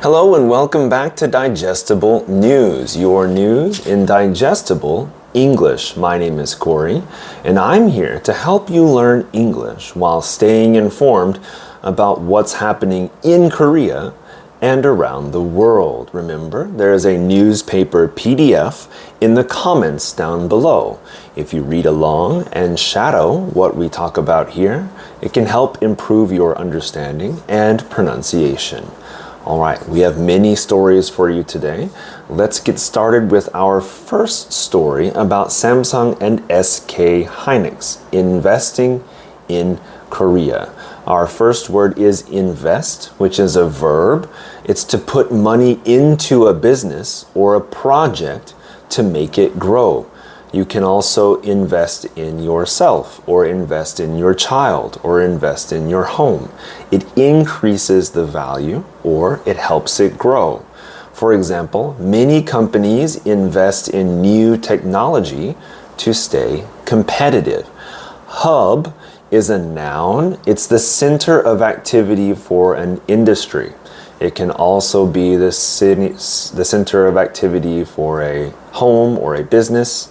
Hello and welcome back to Digestible News, your news in digestible English. My name is Corey, and I'm here to help you learn English while staying informed about what's happening in Korea and around the world. Remember, there is a newspaper PDF in the comments down below. If you read along and shadow what we talk about here, it can help improve your understanding and pronunciation. All right, we have many stories for you today. Let's get started with our first story about Samsung and SK Hynix investing in Korea. Our first word is invest, which is a verb. It's to put money into a business or a project to make it grow. You can also invest in yourself or invest in your child or invest in your home. It increases the value or it helps it grow. For example, many companies invest in new technology to stay competitive. Hub is a noun. It's the center of activity for an industry. It can also be the center of activity for a home or a business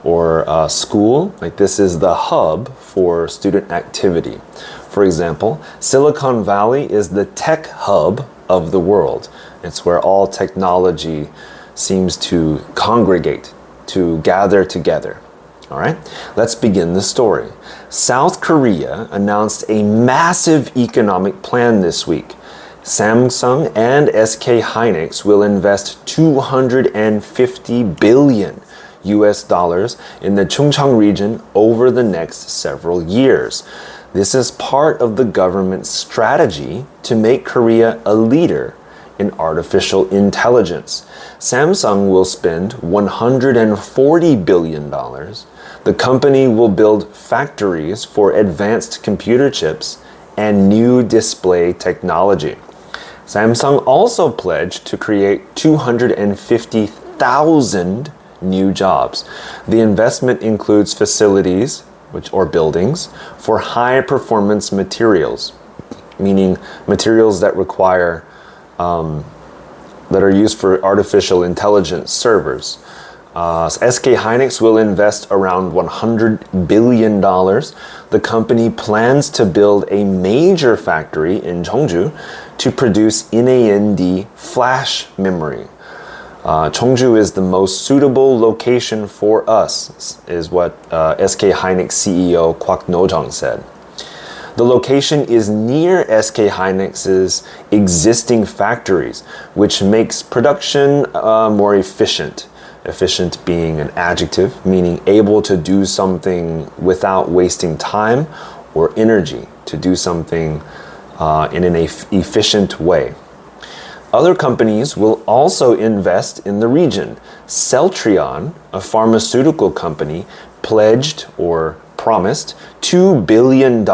or a school. Like this is the hub for student activity. For example, Silicon Valley is the tech hub of the world. It's where all technology seems to congregate, to gather together. All right, let's begin the story. South Korea announced a massive economic plan this week. Samsung and SK Hynix will invest 250 billion US dollars in the Chungcheong region over the next several years. This is part of the government's strategy to make Korea a leader in artificial intelligence. Samsung will spend $140 billion. The company will build factories for advanced computer chips and new display technology. Samsung also pledged to create 250,000 new jobs. The investment includes facilities or buildings for high performance materials, meaning materials that require that are used for artificial intelligence servers. SK Hynix will invest around $100 billion. The company plans to build a major factory in Cheongju to produce NAND flash memory. Cheongju is the most suitable location for us, is what SK Hynix CEO Kwak No-jung said. The location is near SK Hynix's existing factories, which makes production more efficient. Efficient being an adjective, meaning able to do something without wasting time or energy, to do something in an efficient way. Other companies will also invest in the region. Celltrion, a pharmaceutical company, pledged or promised $2 billion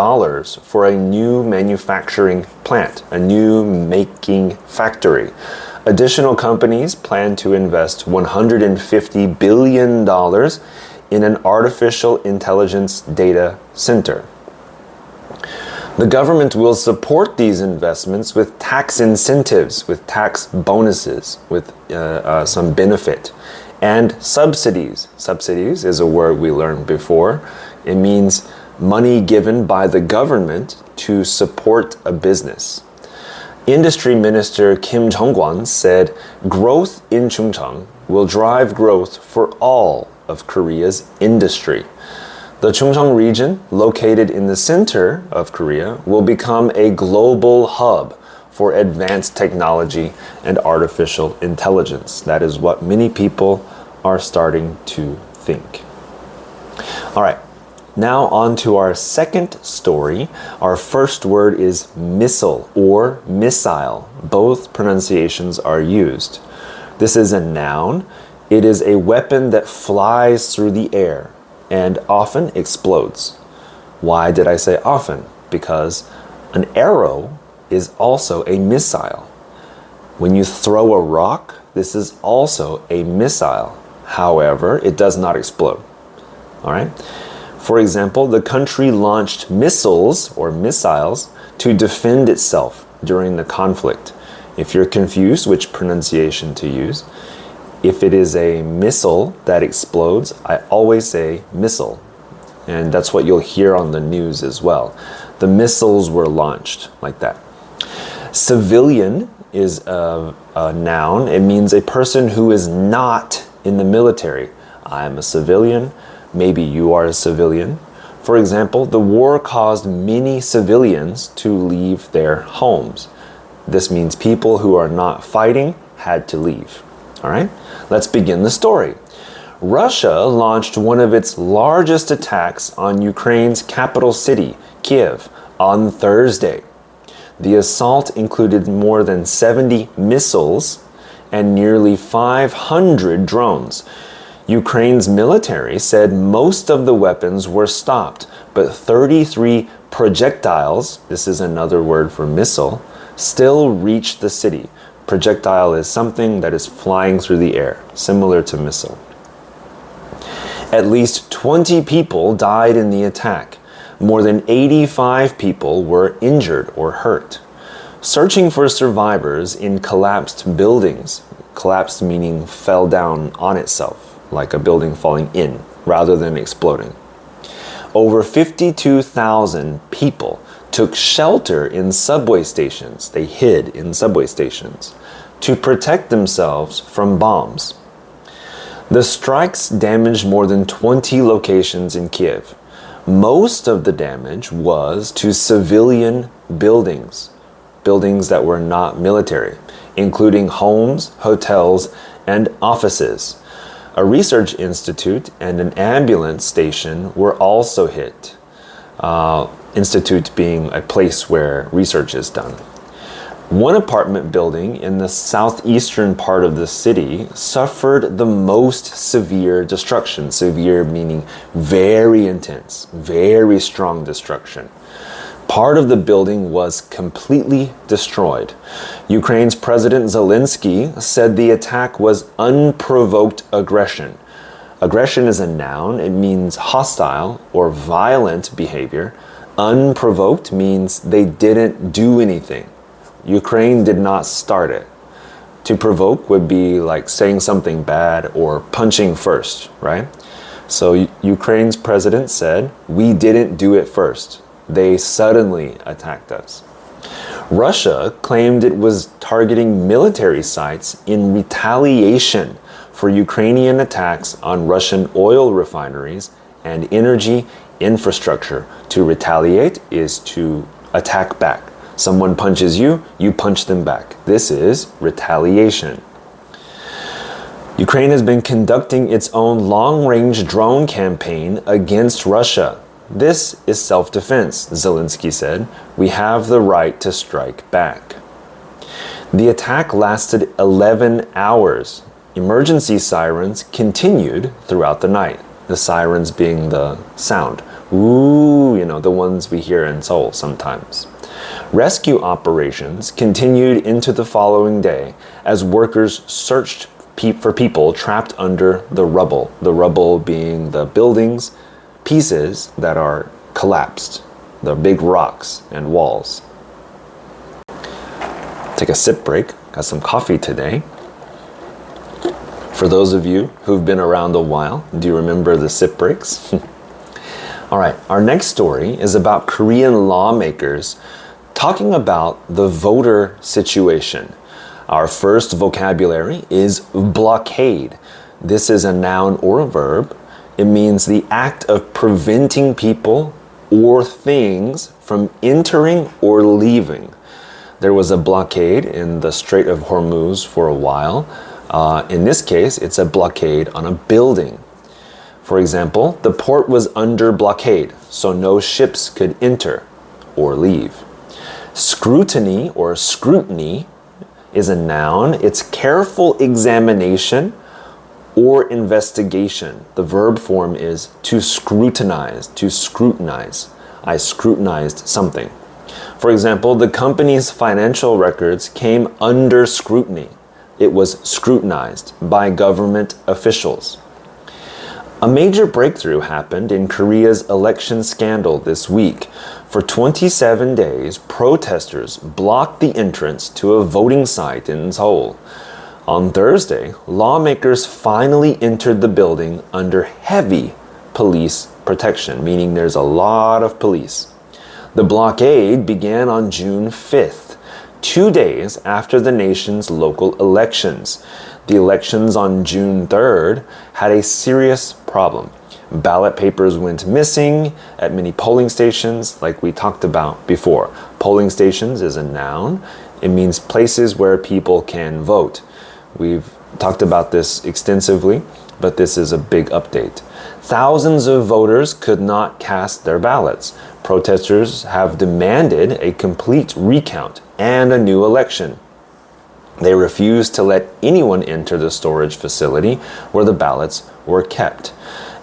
for a new manufacturing plant, a new making factory. Additional companies plan to invest $150 billion in an artificial intelligence data center. The government will support these investments with tax incentives, with tax bonuses, with some benefit, and subsidies. Subsidies is a word we learned before. It means money given by the government to support a business. Industry Minister Kim Jong-kwon said growth in Chungcheong will drive growth for all of Korea's industry. The Chungcheong region, located in the center of Korea, will become a global hub for advanced technology and artificial intelligence. That is what many people are starting to think. All right, now on to our second story. Our first word is missile or missile. Both pronunciations are used. This is a noun. It is a weapon that flies through the air and often explodes. Why did I say often? Because an arrow is also a missile. When you throw a rock, this is also a missile. However, it does not explode. All right? For example, the country launched missiles or missiles to defend itself during the conflict. If you're confused which pronunciation to use, if it is a missile that explodes, I always say missile. And that's what you'll hear on the news as well. The missiles were launched, like that. Civilian is a noun. It means a person who is not in the military. I'm a civilian. Maybe you are a civilian. For example, the war caused many civilians to leave their homes. This means people who are not fighting had to leave. All right, let's begin the story. Russia launched one of its largest attacks on Ukraine's capital city, Kiev, on Thursday. The assault included more than 70 missiles and nearly 500 drones. Ukraine's military said most of the weapons were stopped, but 33 projectiles, this is another word for missile, still reached the city. Projectile is something that is flying through the air, similar to missile. At least 20 people died in the attack. More than 85 people were injured or hurt. Searching for survivors in collapsed buildings, collapsed meaning fell down on itself, like a building falling in rather than exploding. Over 52,000 people took shelter in subway stations. They hid in subway stations to protect themselves from bombs. The strikes damaged more than 20 locations in Kiev. Most of the damage was to civilian buildings, buildings that were not military, including homes, hotels, and offices. A research institute and an ambulance station were also hit. Institute being a place where research is done. One apartment building in the southeastern part of the city suffered the most severe destruction. Severe meaning very intense, very strong destruction. Part of the building was completely destroyed. Ukraine's President Zelensky said the attack was unprovoked aggression. Aggression is a noun. It means hostile or violent behavior. Unprovoked means they didn't do anything. Ukraine did not start it. To provoke would be like saying something bad or punching first, right? So Ukraine's president said, we didn't do it first. They suddenly attacked us. Russia claimed it was targeting military sites in retaliation for Ukrainian attacks on Russian oil refineries and energy infrastructure. To retaliate is to attack back. Someone punches you, you punch them back. This is retaliation. Ukraine has been conducting its own long-range drone campaign against Russia. This is self-defense, Zelensky said. We have the right to strike back. The attack lasted 11 hours. Emergency sirens continued throughout the night. The sirens being the sound. Ooh, the ones we hear in Seoul sometimes. Rescue operations continued into the following day as workers searched for people trapped under the rubble being the buildings, pieces that are collapsed, the big rocks and walls. Take a sip break, got some coffee today. For those of you who've been around a while, do you remember the sip breaks? All right, our next story is about Korean lawmakers talking about the voter situation. Our first vocabulary is blockade. This is a noun or a verb. It means the act of preventing people or things from entering or leaving. There was a blockade in the Strait of Hormuz for a while. In this case, it's a blockade on a building. For example, the port was under blockade, so no ships could enter or leave. Scrutiny or scrutiny is a noun. It's careful examination or investigation. The verb form is to scrutinize, to scrutinize. I scrutinized something. For example, the company's financial records came under scrutiny. It was scrutinized by government officials. A major breakthrough happened in Korea's election scandal this week. For 27 days, protesters blocked the entrance to a voting site in Seoul. On Thursday, lawmakers finally entered the building under heavy police protection, meaning there's a lot of police. The blockade began on June 5th, 2 days after the nation's local elections. The elections on June 3rd had a serious problem. Ballot papers went missing at many polling stations, like we talked about before. Polling stations is a noun. It means places where people can vote. We've talked about this extensively, but this is a big update. Thousands of voters could not cast their ballots. Protesters have demanded a complete recount and a new election. They refused to let anyone enter the storage facility where the ballots were kept.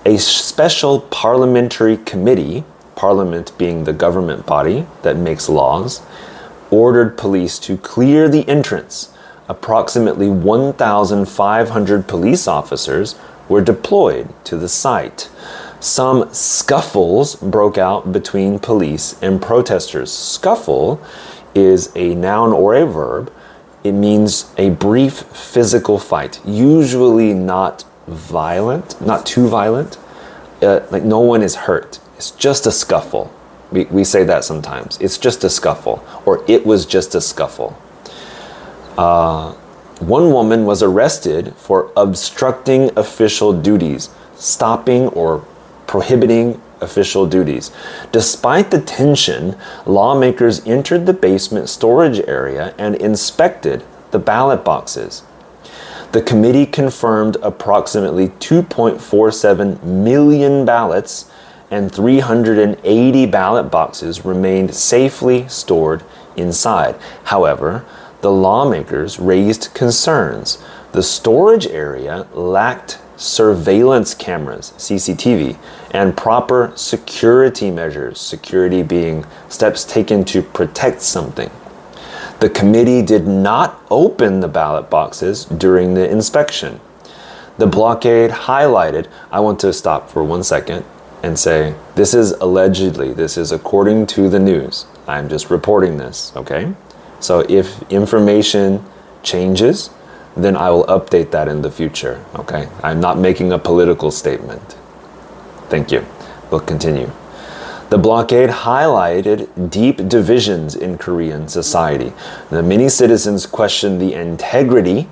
A special parliamentary committee, parliament being the government body that makes laws, ordered police to clear the entrance. Approximately 1,500 police officers were deployed to the site. Some scuffles broke out between police and protesters. Scuffle is a noun or a verb. It means a brief physical fight, usually not violent, not too violent. Like no one is hurt. It's just a scuffle. We say that sometimes. It's just a scuffle, or it was just a scuffle. One woman was arrested for obstructing official duties, stopping or prohibiting official duties. Despite the tension, lawmakers entered the basement storage area and inspected the ballot boxes. The committee confirmed approximately 2.47 million ballots and 380 ballot boxes remained safely stored inside. However, the lawmakers raised concerns. The storage area lacked surveillance cameras, CCTV, and proper security measures, security being steps taken to protect something. The committee did not open the ballot boxes during the inspection. The blockade highlighted, I want to stop for 1 second and say, this is allegedly, this is according to the news. I'm just reporting this, okay? So if information changes, then I will update that in the future, okay? I'm not making a political statement. Thank you. We'll continue. The blockade highlighted deep divisions in Korean society. Many citizens questioned the integrity.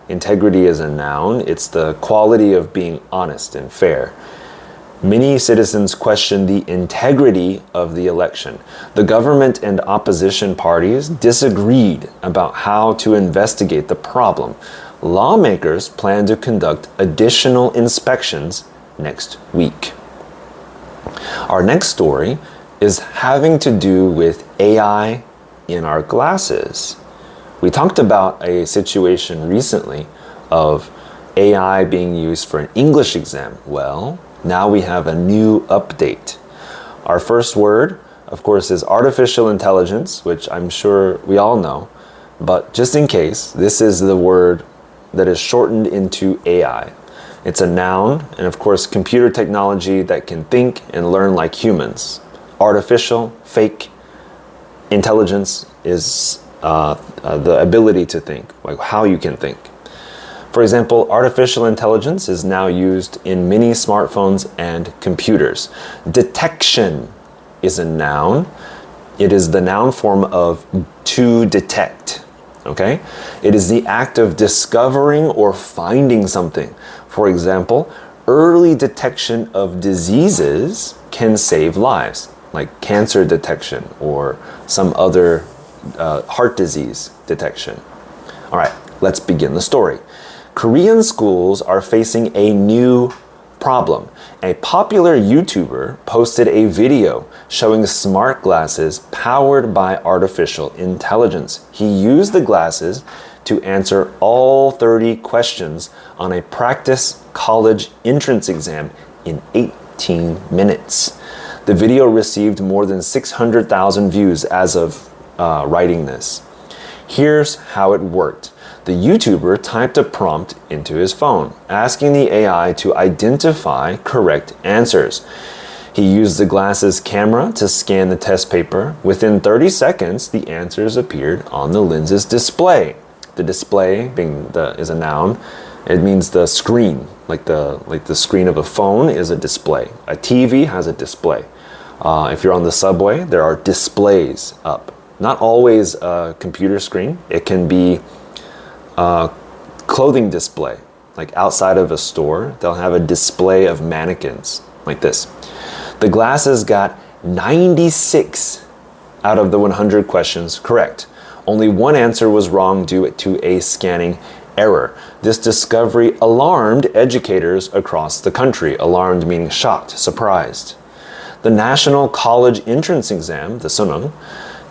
Integrity is a noun. It's the quality of being honest and fair. Many citizens questioned the integrity of the election. The government and opposition parties disagreed about how to investigate the problem. Lawmakers plan to conduct additional inspections next week. Our next story is having to do with AI in our classes. We talked about a situation recently of AI being used for an English exam. Well, now we have a new update. Our first word, of course, is artificial intelligence, which I'm sure we all know. But just in case, this is the word that is shortened into AI. It's a noun, and of course, computer technology that can think and learn like humans. Artificial, fake, intelligence is the ability to think, like how you can think. For example, artificial intelligence is now used in many smartphones and computers. Detection is a noun. It is the noun form of to detect. Okay? It is the act of discovering or finding something. For example, early detection of diseases can save lives, like cancer detection or some other heart disease detection. All right, let's begin the story. Korean schools are facing a new problem. A popular YouTuber posted a video showing smart glasses powered by artificial intelligence. He used the glasses to answer all 30 questions on a practice college entrance exam in 18 minutes. The video received more than 600,000 views as of writing this. Here's how it worked. The YouTuber typed a prompt into his phone, asking the AI to identify correct answers. He used the glasses camera to scan the test paper. Within 30 seconds, the answers appeared on the lens's display. The display is a noun. It means the screen, like the screen of a phone is a display. A TV has a display. If you're on the subway, there are displays up. Not always a computer screen. It can be a clothing display. Like outside of a store, they'll have a display of mannequins like this. The glasses got 96 out of the 100 questions correct. Only one answer was wrong due to a scanning error. This discovery alarmed educators across the country. Alarmed meaning shocked, surprised. The National College Entrance Exam, the Sunung,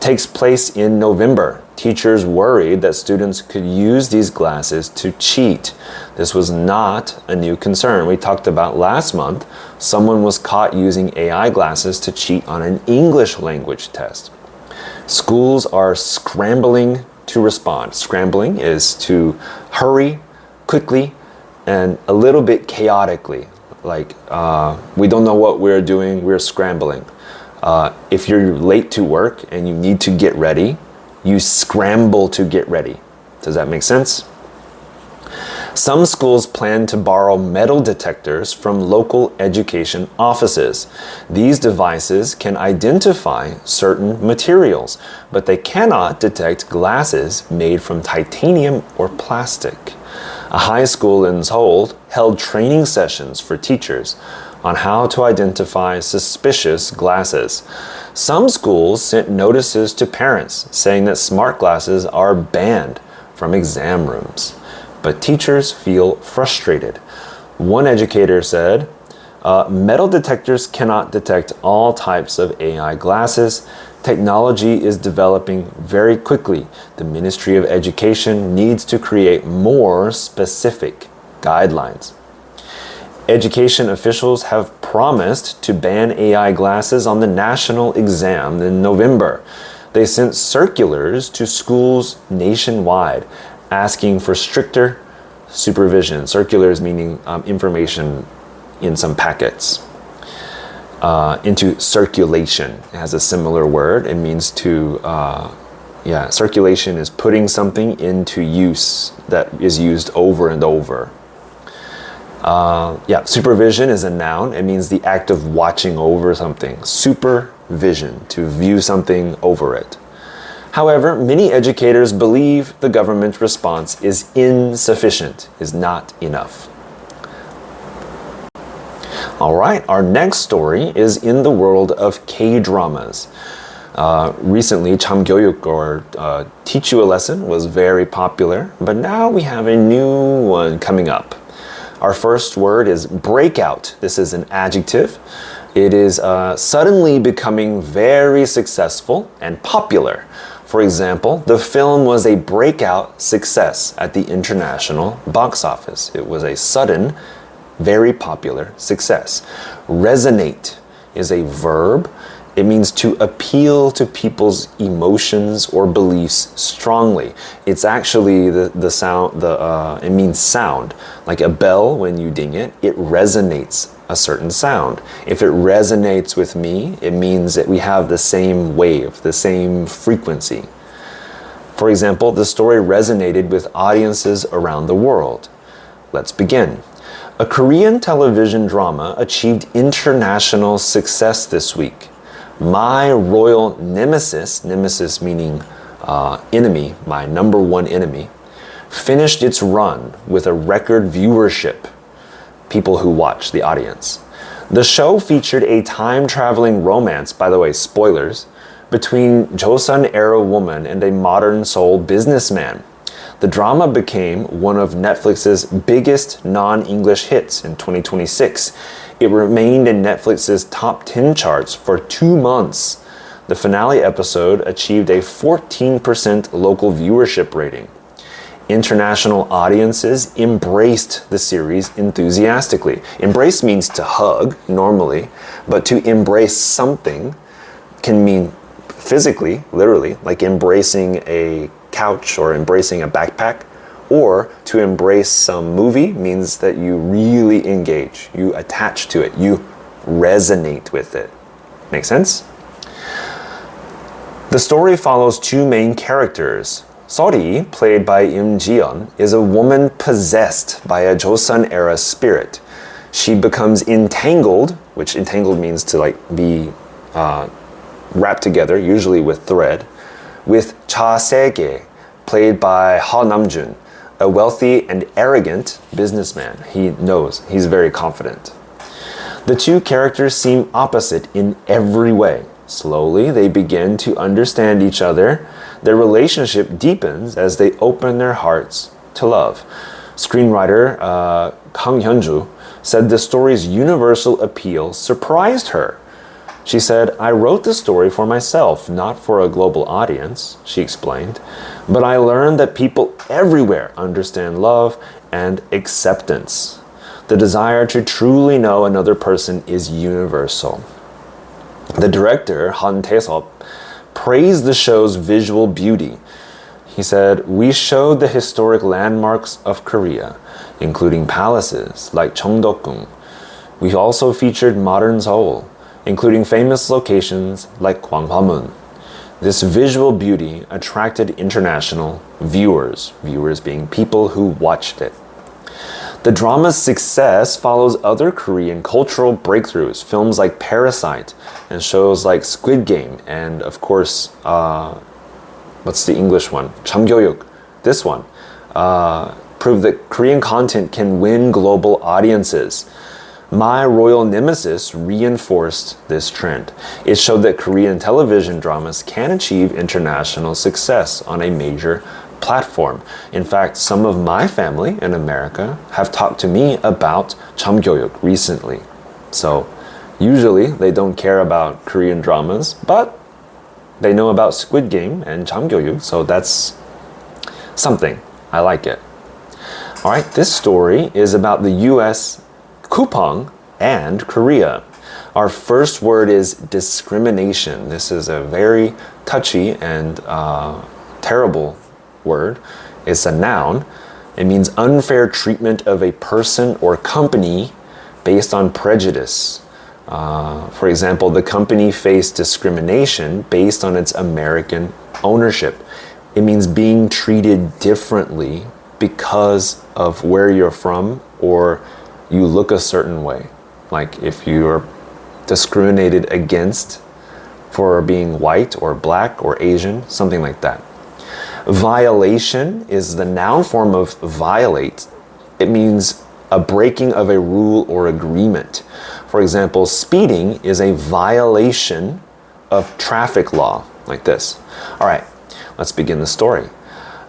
takes place in November. Teachers worried that students could use these glasses to cheat. This was not a new concern. We talked about last month, someone was caught using AI glasses to cheat on an English language test. Schools are scrambling to respond. Scrambling is to hurry, quickly, and a little bit chaotically. Like, we don't know what we're doing, we're scrambling. If you're late to work and you need to get ready, you scramble to get ready. Does that make sense? Some schools plan to borrow metal detectors from local education offices. These devices can identify certain materials, but they cannot detect glasses made from titanium or plastic. A high school in Seoul held training sessions for teachers on how to identify suspicious glasses. Some schools sent notices to parents saying that smart glasses are banned from exam rooms. But teachers feel frustrated. One educator said, metal detectors cannot detect all types of AI glasses. Technology is developing very quickly. The Ministry of Education needs to create more specific guidelines. Education officials have promised to ban AI glasses on the national exam in November. They sent circulars to schools nationwide asking for stricter supervision. Circulars meaning information in some packets. Into circulation. It has a similar word. It means to, circulation is putting something into use that is used over and over. Supervision is a noun. It means the act of watching over something. Supervision, to view something over it. However, many educators believe the government response is insufficient, is not enough. All right, our next story is in the world of K-dramas. Recently, 참교육 or Teach You a Lesson was very popular, but now we have a new one coming up. Our first word is breakout. This is an adjective. It is suddenly becoming very successful and popular. For example, the film was a breakout success at the international box office. It was a sudden, very popular success. Resonate is a verb. It means to appeal to people's emotions or beliefs strongly. It's actually the sound, it means sound. Like a bell, when you ding it, it resonates a certain sound. If it resonates with me, it means that we have the same wave, the same frequency. For example, the story resonated with audiences around the world. Let's begin. A Korean television drama achieved international success this week. My Royal Nemesis, nemesis meaning enemy, my number one enemy, finished its run with a record viewership. People who watch, the audience. The show featured a time-traveling romance, by the way, spoilers, between Joseon-era woman and a modern Seoul businessman. The drama became one of Netflix's biggest non-English hits in 2026. It remained in Netflix's top 10 charts for 2 months. The finale episode achieved a 14% local viewership rating. International audiences embraced the series enthusiastically. Embrace means to hug, normally, but to embrace something can mean physically, literally, like embracing a couch or embracing a backpack, or to embrace some movie means that you really engage, you attach to it, you resonate with it. Make sense? The story follows two main characters. Sori, played by Im Ji-yeon, is a woman possessed by a Joseon-era spirit. She becomes entangled, which entangled means to like be wrapped together, usually with thread, with Cha Se-ge, played by Ha Nam-jun, a wealthy and arrogant businessman. He knows, he's very confident. The two characters seem opposite in every way. Slowly, they begin to understand each other. Their relationship deepens as they open their hearts to love. Screenwriter Kang Hyun-ju said the story's universal appeal surprised her. She said, "I wrote the story for myself, not for a global audience," she explained. "But I learned that people everywhere understand love and acceptance. The desire to truly know another person is universal." The director, Han Tae-sop, praised the show's visual beauty. He said, "We showed the historic landmarks of Korea, including palaces like Cheongdeokgung. We also featured modern Seoul, including famous locations like Gwanghwamun. This visual beauty attracted international viewers being people who watched it." The drama's success follows other Korean cultural breakthroughs, films like Parasite and shows like Squid Game, and of course, what's the English one? Chamgyoyuk. This one proved that Korean content can win global audiences. My Royal Nemesis reinforced this trend. It showed that Korean television dramas can achieve international success on a major platform. In fact, some of my family in America have talked to me about Chamgyoyuk recently. So usually they don't care about Korean dramas, but they know about Squid Game and Chamgyoyuk, so that's something. I like it. All right, this story is about the US, Kupang, and Korea. Our first word is discrimination. This is a very touchy and terrible word. It's a noun. It means unfair treatment of a person or company based on prejudice. For example, the company faced discrimination based on its American ownership. It means being treated differently because of where you're from or you look a certain way. Like if you're discriminated against for being white or black or Asian, something like that. Violation is the noun form of violate. It means a breaking of a rule or agreement. For example, speeding is a violation of traffic law, like this. All right, let's begin the story.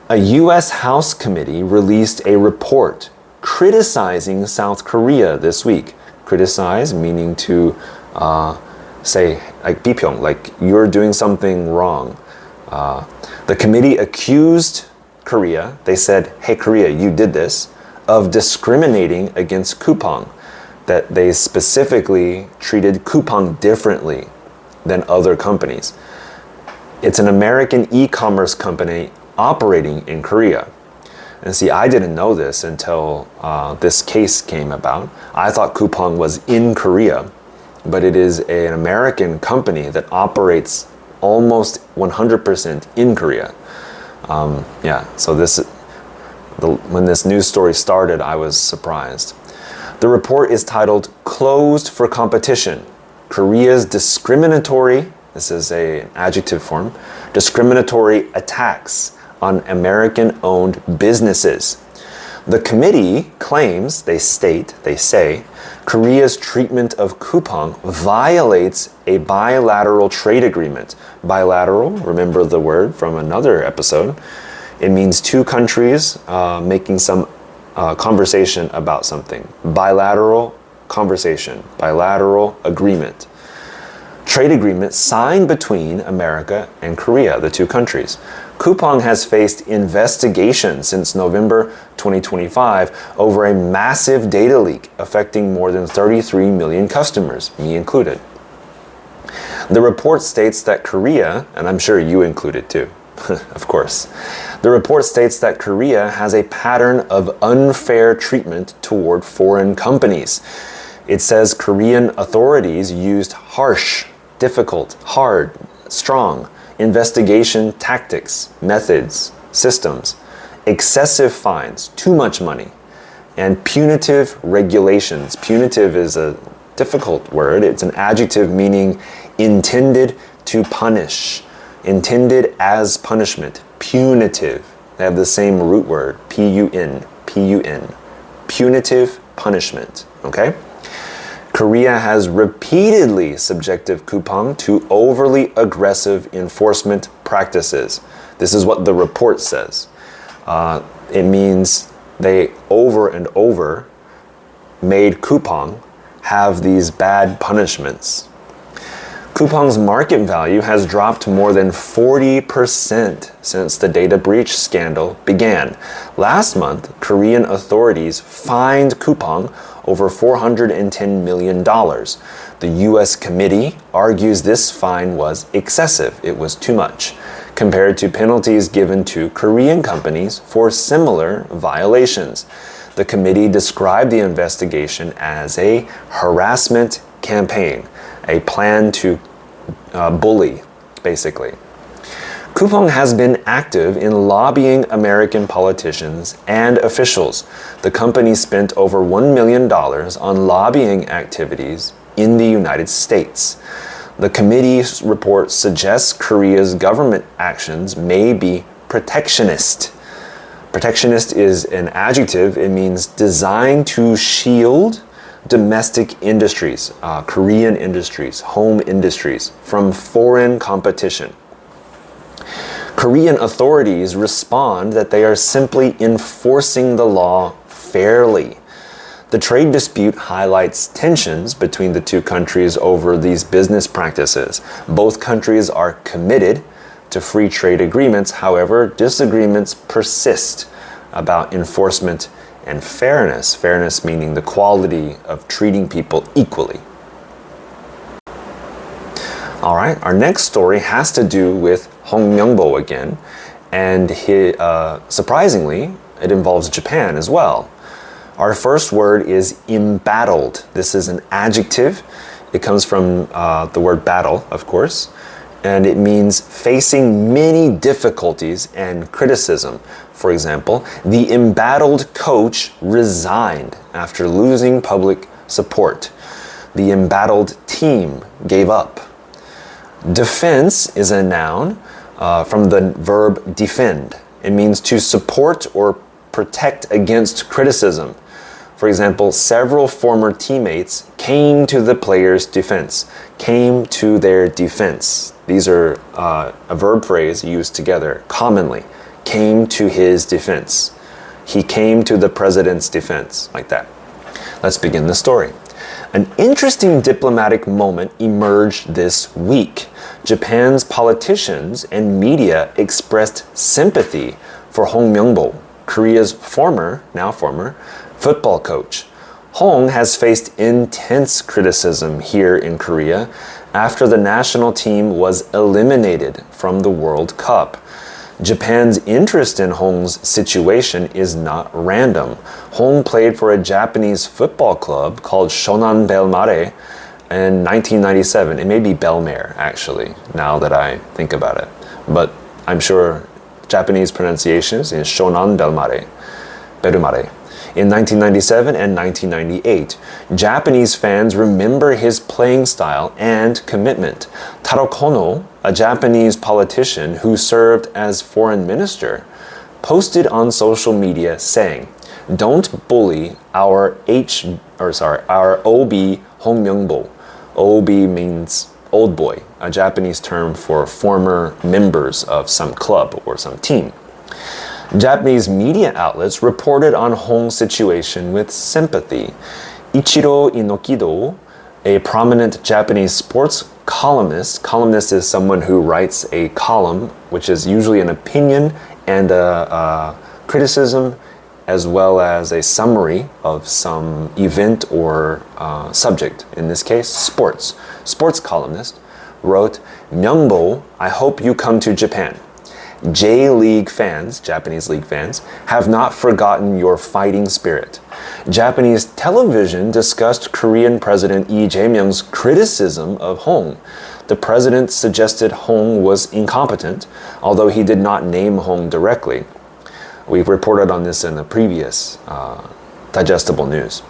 A U.S. House committee released a report criticizing South Korea this week. Criticize meaning to say, like 비평, like you're doing something wrong. The committee accused Korea, they said, "Hey Korea, you did this," of discriminating against Kupang, that they specifically treated Kupang differently than other companies. It's an American e-commerce company operating in Korea. And see, I didn't know this until this case came about. I thought Kupang was in Korea, but it is an American company that operates almost 100% in Korea. So when this news story started, I was surprised. The report is titled "Closed for Competition. Korea's Discriminatory," this is an adjective form, "discriminatory attacks on American-owned businesses." The committee claims, they say, Korea's treatment of Kupang violates a bilateral trade agreement. Bilateral, remember the word from another episode. It means two countries making some conversation about something. Bilateral conversation, bilateral agreement. Trade agreement signed between America and Korea, the two countries. Kupang has faced investigation since November 2025 over a massive data leak affecting more than 33 million customers, me included. The report states that Korea, and I'm sure you included too, of course. The report states that Korea has a pattern of unfair treatment toward foreign companies. It says Korean authorities used harsh, difficult, hard, strong investigation tactics, methods, systems, excessive fines, too much money, and punitive regulations. Punitive is a difficult word. It's an adjective meaning intended to punish, intended as punishment, punitive. They have the same root word, P-U-N, P-U-N, punitive punishment, okay? Korea has repeatedly subjected Kupang to overly aggressive enforcement practices. This is what the report says. It means they over and over made Kupang have these bad punishments. Kupang's market value has dropped more than 40% since the data breach scandal began. Last month, Korean authorities fined Kupang over $410 million. The U.S. committee argues this fine was excessive. It was too much, compared to penalties given to Korean companies for similar violations. The committee described the investigation as a harassment campaign, a plan to bully, basically. Kupang has been active in lobbying American politicians and officials. The company spent over $1 million on lobbying activities in the United States. The committee's report suggests Korea's government actions may be protectionist. Protectionist is an adjective. It means designed to shield domestic industries, Korean industries, home industries, from foreign competition. Korean authorities respond that they are simply enforcing the law fairly. The trade dispute highlights tensions between the two countries over these business practices. Both countries are committed to free trade agreements. However, disagreements persist about enforcement and fairness. Fairness meaning the quality of treating people equally. All right, our next story has to do with Hong Myung-bo again, and surprisingly, it involves Japan as well. Our first word is embattled. This is an adjective. It comes from the word battle, of course, and it means facing many difficulties and criticism. For example, the embattled coach resigned after losing public support. The embattled team gave up. Defense is a noun from the verb defend. It means to support or protect against criticism. For example, several former teammates came to the player's defense, came to their defense. These are a verb phrase used together commonly. Came to his defense. He came to the president's defense, like that. Let's begin the story. An interesting diplomatic moment emerged this week. Japan's politicians and media expressed sympathy for Hong Myung-bo, Korea's now former, football coach. Hong has faced intense criticism here in Korea after the national team was eliminated from the World Cup. Japan's interest in Hong's situation is not random. Hong played for a Japanese football club called Shonan Bellmare in 1997. It may be Bellmare, actually, now that I think about it. But I'm sure Japanese pronunciation is Shonan Bellmare. In 1997 and 1998, Japanese fans remember his playing style and commitment. Taro Kono, a Japanese politician who served as foreign minister, posted on social media saying, "Don't bully our OB Hong Myung-bo." OB means old boy, a Japanese term for former members of some club or some team. Japanese media outlets reported on Hong's situation with sympathy. Ichiro Inokido, a prominent Japanese sports columnist is someone who writes a column, which is usually an opinion and a criticism, as well as a summary of some event or subject, in this case, sports. Sports columnist wrote, "Myung-bo, I hope you come to Japan. J-League fans, Japanese league fans, have not forgotten your fighting spirit. Japanese television discussed Korean President Lee Jae-myung's criticism of Hong. The president suggested Hong was incompetent, although he did not name Hong directly. We reported on this in the previous digestible news.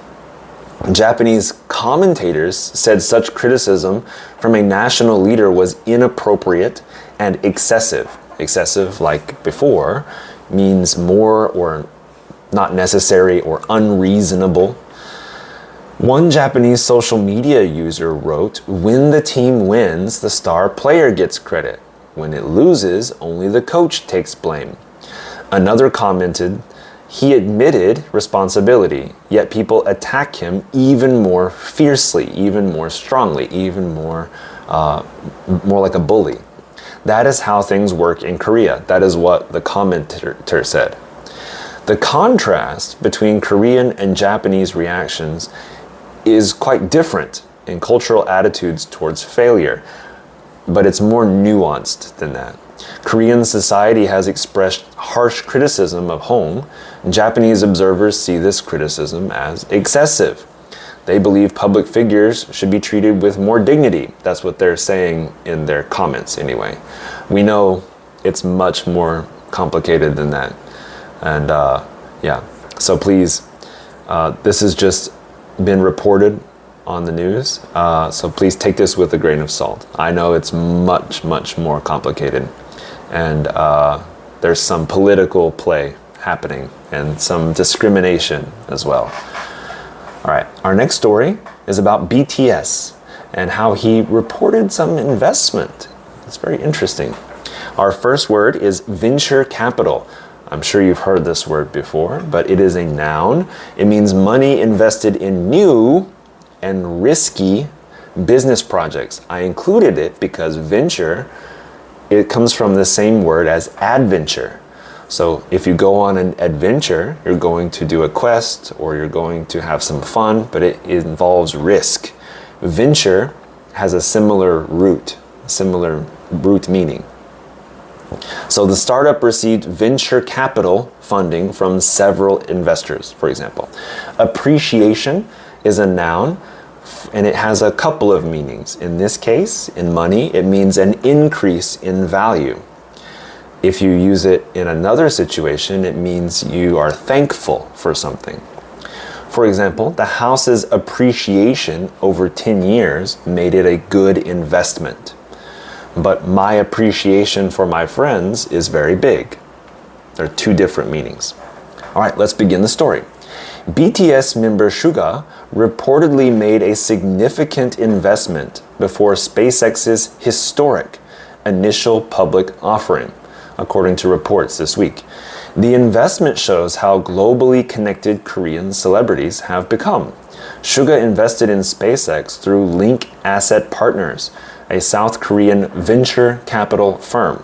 Japanese commentators said such criticism from a national leader was inappropriate and excessive. Excessive, like before, means more or not necessary or unreasonable. One Japanese social media user wrote, "When the team wins, the star player gets credit. When it loses, only the coach takes blame." Another commented, "He admitted responsibility, yet people attack him even more fiercely, even more strongly, even more like a bully." That is how things work in Korea. That is what the commentator said. The contrast between Korean and Japanese reactions is quite different in cultural attitudes towards failure, but it's more nuanced than that. Korean society has expressed harsh criticism of Hong. Japanese observers see this criticism as excessive. They believe public figures should be treated with more dignity. That's what they're saying in their comments anyway. We know it's much more complicated than that. And so please, this has just been reported on the news. So please take this with a grain of salt. I know it's much, much more complicated. And there's some political play happening and some discrimination as well. All right, our next story is about BTS and how he reported some investment. It's very interesting. Our first word is venture capital. I'm sure you've heard this word before, but it is a noun. It means money invested in new and risky business projects. I included it because venture, it comes from the same word as adventure. So if you go on an adventure, you're going to do a quest or you're going to have some fun, but it involves risk. Venture has a similar root meaning. So the startup received venture capital funding from several investors, for example. Appreciation is a noun and it has a couple of meanings. In this case, in money, it means an increase in value. If you use it in another situation, it means you are thankful for something. For example, the house's appreciation over 10 years made it a good investment. But my appreciation for my friends is very big. There are two different meanings. All right, let's begin the story. BTS member Suga reportedly made a significant investment before SpaceX's historic initial public offering, according to reports this week. The investment shows how globally connected Korean celebrities have become. Suga invested in SpaceX through Link Asset Partners, a South Korean venture capital firm.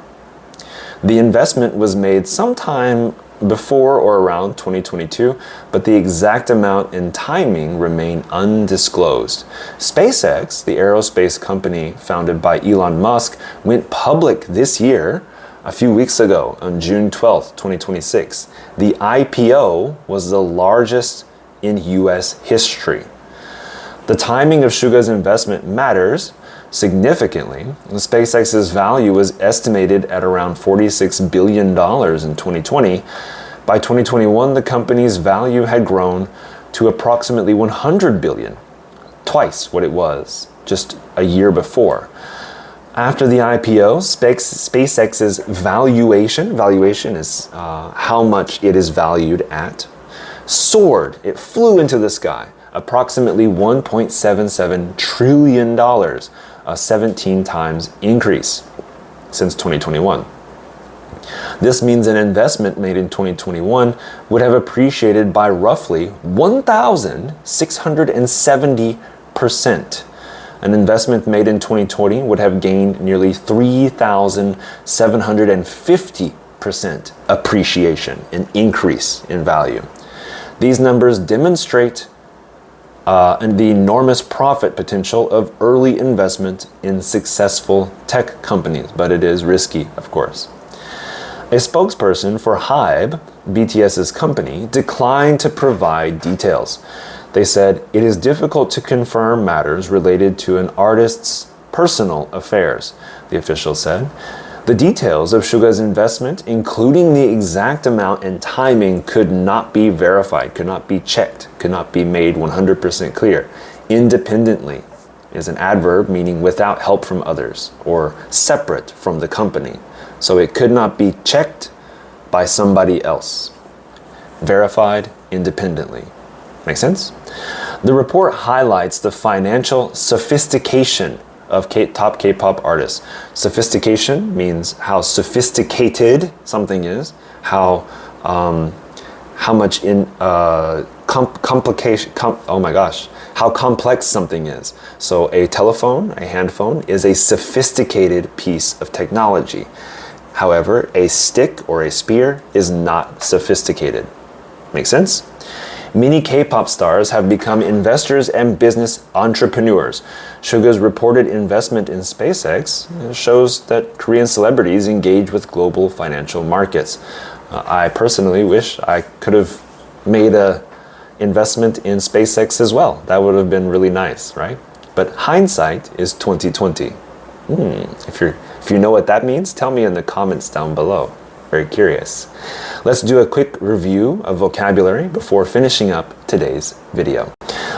The investment was made sometime before or around 2022, but the exact amount and timing remain undisclosed. SpaceX, the aerospace company founded by Elon Musk, went public this year, a few weeks ago, on June 12, 2026. The IPO was the largest in US history. The timing of Suga's investment matters significantly. SpaceX's value was estimated at around $46 billion in 2020. By 2021, the company's value had grown to approximately $100 billion, twice what it was just a year before. After the IPO, SpaceX's valuation is how much it is valued at, soared. It flew into the sky, approximately $1.77 trillion, a 17 times increase since 2021. This means an investment made in 2021 would have appreciated by roughly 1,670%. An investment made in 2020 would have gained nearly 3,750% appreciation, an increase in value. These numbers demonstrate the enormous profit potential of early investment in successful tech companies, but it is risky, of course. A spokesperson for HYBE, BTS's company, declined to provide details. They said, "It is difficult to confirm matters related to an artist's personal affairs," the official said. The details of Suga's investment, including the exact amount and timing, could not be verified, could not be checked, could not be made 100% clear. Independently is an adverb meaning without help from others or separate from the company. So it could not be checked by somebody else. Verified independently. Make sense? The report highlights the financial sophistication of top K-pop artists. Sophistication means how sophisticated something is, how much in how complex something is. So a telephone, a handphone, is a sophisticated piece of technology. However, a stick or a spear is not sophisticated. Make sense? Many K-pop stars have become investors and business entrepreneurs. Suga's reported investment in SpaceX shows that Korean celebrities engage with global financial markets. I personally wish I could have made an investment in SpaceX as well. That would have been really nice, right? But hindsight is 2020. If you know what that means, tell me in the comments down below. Very curious. Let's do a quick review of vocabulary before finishing up today's video.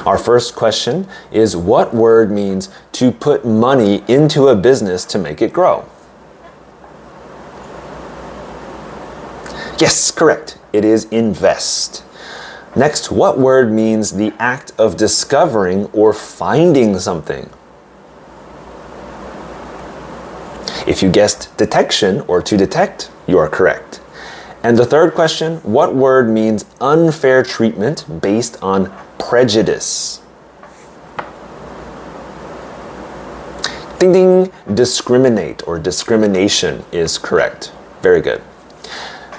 Our first question is, what word means to put money into a business to make it grow? Yes, correct. It is invest. Next, what word means the act of discovering or finding something? If you guessed detection or to detect, you are correct. And the third question, what word means unfair treatment based on prejudice? Ding ding, discriminate or discrimination is correct. Very good.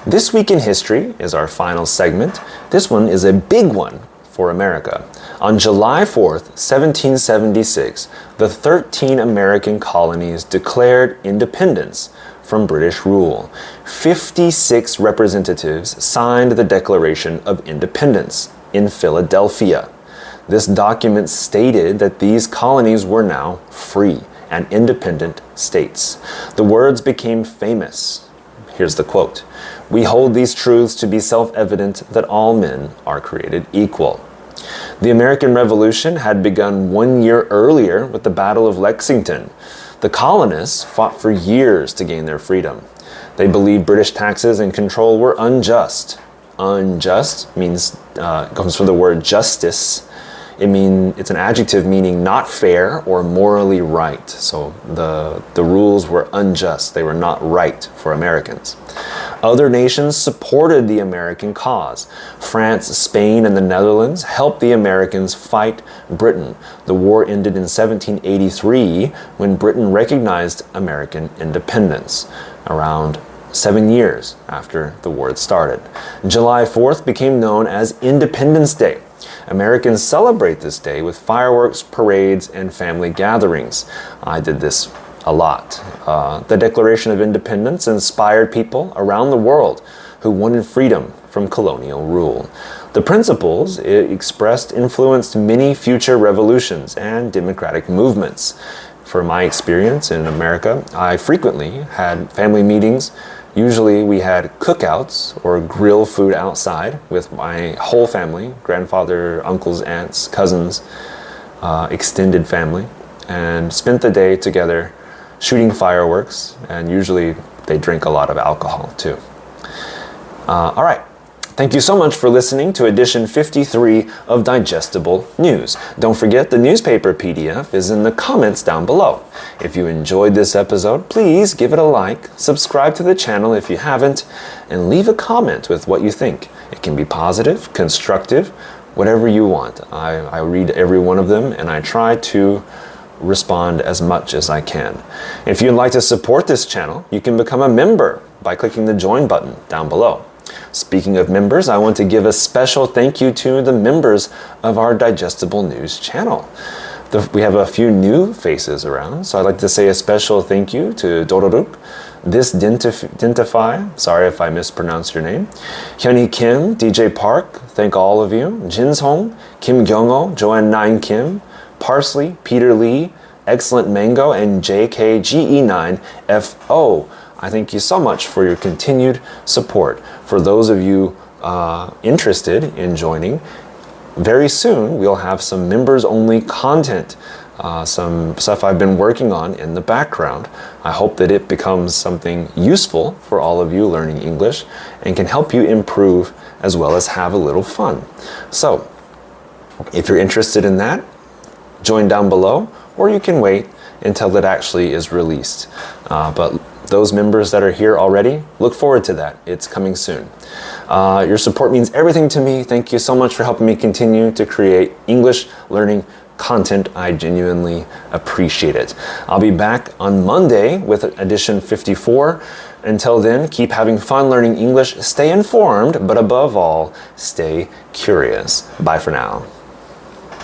This Week in History is our final segment. This one is a big one for America. On July 4th, 1776, the 13 American colonies declared independence from British rule. 56 representatives signed the Declaration of Independence in Philadelphia. This document stated that these colonies were now free and independent states. The words became famous. Here's the quote: "We hold these truths to be self-evident that all men are created equal." The American Revolution had begun 1 year earlier with the Battle of Lexington. The colonists fought for years to gain their freedom. They believed British taxes and control were unjust. Unjust means comes from the word justice. It's an adjective meaning not fair or morally right. So the rules were unjust. They were not right for Americans. Other nations supported the American cause. France, Spain, and the Netherlands helped the Americans fight Britain. The war ended in 1783 when Britain recognized American independence, around 7 years after the war had started. July 4th became known as Independence Day. Americans celebrate this day with fireworks, parades, and family gatherings. I did this a lot. The Declaration of Independence inspired people around the world who wanted freedom from colonial rule. The principles it expressed influenced many future revolutions and democratic movements. From my experience in America, I frequently had family meetings. Usually we had cookouts or grill food outside with my whole family, grandfather, uncles, aunts, cousins, extended family, and spent the day together shooting fireworks, and usually they drink a lot of alcohol too. All right. Thank you so much for listening to edition 53 of Digestible News. Don't forget the newspaper PDF is in the comments down below. If you enjoyed this episode, please give it a like, subscribe to the channel if you haven't, and leave a comment with what you think. It can be positive, constructive, whatever you want. I read every one of them, and I try to respond as much as I can. If you'd like to support this channel, you can become a member by clicking the join button down below. Speaking of members, I want to give a special thank you to the members of our Digestible News channel. We have a few new faces around, so I'd like to say a special thank you to Dororuk, Dentify, sorry if I mispronounced your name. Hyunhee Kim, DJ Park, thank all of you. Jin Song, Kim Kyung-ho, Joanne Nine Kim, Parsley, Peter Lee, Excellent Mango, and JKGE9FO. I thank you so much for your continued support. For those of you interested in joining, very soon we'll have some members-only content. Some stuff I've been working on in the background. I hope that it becomes something useful for all of you learning English and can help you improve as well as have a little fun. So, if you're interested in that, join down below, or you can wait until it actually is released. But those members that are here already, look forward to that. It's coming soon. Your support means everything to me. Thank you so much for helping me continue to create English learning content. I genuinely appreciate it. I'll be back on Monday with edition 54. Until then, keep having fun learning English, stay informed, but above all, stay curious. Bye for now.